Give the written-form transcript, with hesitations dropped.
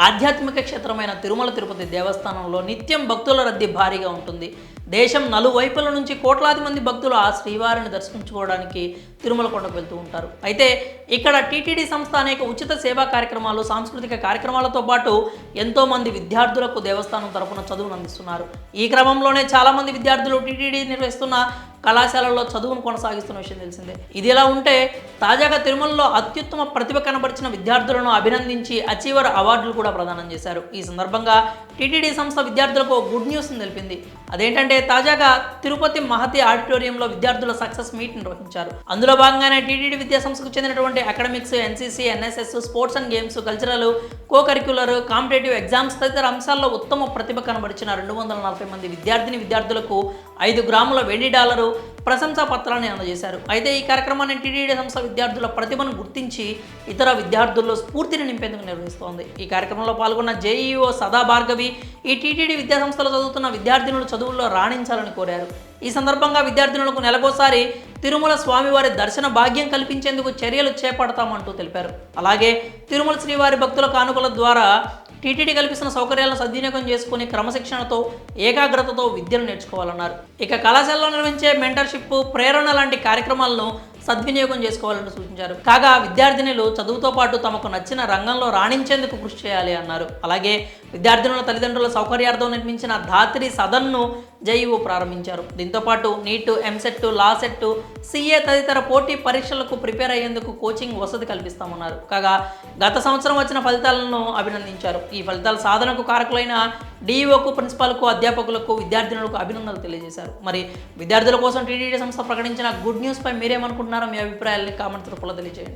ఆధ్యాత్మిక క్షేత్రమైన తిరుమల తిరుపతి దేవస్థానంలో నిత్యం భక్తుల రద్దీ భారీగా ఉంటుంది. దేశం నలువైపుల నుంచి కోట్లాది మంది భక్తులు ఆ శ్రీవారిని దర్శించుకోవడానికి తిరుమల కొండకు వెళ్తూ ఉంటారు. అయితే ఇక్కడ టీటీడీ సంస్థ అనేక ఉచిత సేవా కార్యక్రమాలు, సాంస్కృతిక కార్యక్రమాలతో పాటు ఎంతోమంది విద్యార్థులకు దేవస్థానం తరపున చదువును అందిస్తున్నారు. ఈ క్రమంలోనే చాలామంది విద్యార్థులు టీటీడీ నిర్వహిస్తున్న కళాశాలల్లో చదువును కొనసాగిస్తున్న విషయం తెలిసిందే. ఇది ఎలా ఉంటే తాజాగా తిరుమలలో అత్యుత్తమ ప్రతిభ కనబరిచిన విద్యార్థులను అభినందించి అచీవర్ అవార్డులు కూడా ప్రదానం చేశారు. ఈ సందర్భంగా టీటీడీ సంస్థ విద్యార్థులకు గుడ్ న్యూస్ తెలిపింది. అదేంటంటే తాజాగా తిరుపతి మహతి ఆడిటోరియంలో విద్యార్థుల సక్సెస్ మీట్ నిర్వహించారు. అందులో భాగంగానే టీటీడీ విద్యా సంస్థకు చెందినటువంటి academics, NCC, NSS, sports and games, cultural, co curricular, competitive exams తదితర అంశాల్లో ఉత్తమ ప్రతిభ కనబరిచిన 240 మంది విద్యార్థులకు 5 గ్రాముల వెండి డాలరు ప్రశంసా పత్రాన్ని అందజేశారు. అయితే ఈ కార్యక్రమాన్ని టీటీడీ సంస్థ విద్యార్థుల ప్రతిభను గుర్తించి ఇతర విద్యార్థుల్లో స్ఫూర్తిని నింపేందుకు నిర్వహిస్తోంది. ఈ కార్యక్రమంలో పాల్గొన్న జేఈఓ సదా భార్గవి ఈ టీటీడీ విద్యా సంస్థలో చదువుతున్న విద్యార్థినులు చదువుల్లో రాణించాలని కోరారు. ఈ సందర్భంగా విద్యార్థినులకు నెలకోసారి తిరుమల స్వామివారి దర్శన భాగ్యం కల్పించేందుకు చర్యలు చేపడతామంటూ తెలిపారు. అలాగే తిరుమల శ్రీవారి భక్తుల కానుకల ద్వారా టీటీడీ కల్పిస్తున్న సౌకర్యాలను సద్వినియోగం చేసుకుని క్రమశిక్షణతో, ఏకాగ్రతతో విద్యను నేర్చుకోవాలన్నారు. ఇక కళాశాలలో నిర్వహించే మెంటర్షిప్, ప్రేరణ లాంటి కార్యక్రమాలను సద్వినియోగం చేసుకోవాలని సూచించారు. కాగా విద్యార్థినులు చదువుతో పాటు తమకు నచ్చిన రంగంలో రాణించేందుకు కృషి చేయాలి అన్నారు. అలాగే విద్యార్థినుల తల్లిదండ్రుల సౌకర్యార్థం నిర్మించిన ధాత్రి సదన్ను జేఈఓ ప్రారంభించారు. దీంతోపాటు neat, EAMCET, law set, CA తదితర పోటీ పరీక్షలకు ప్రిపేర్ అయ్యేందుకు కోచింగ్ వసతి కల్పిస్తామన్నారు. కాగా గత సంవత్సరం వచ్చిన ఫలితాలను అభినందించారు. ఈ ఫలితాల సాధనకు కారకులైన డీఈఓకు, ప్రిన్సిపాల్కు, అధ్యాపకులకు, విద్యార్థినులకు అభినందనలు తెలియజేశారు. మరి విద్యార్థుల కోసం టీటీడీ సంస్థ ప్రకటించిన గుడ్ న్యూస్ పై మీరేమనుకుంటున్నారో మీ అభిప్రాయాన్ని కామెంట్స్ రూపంలో తెలియజేయండి.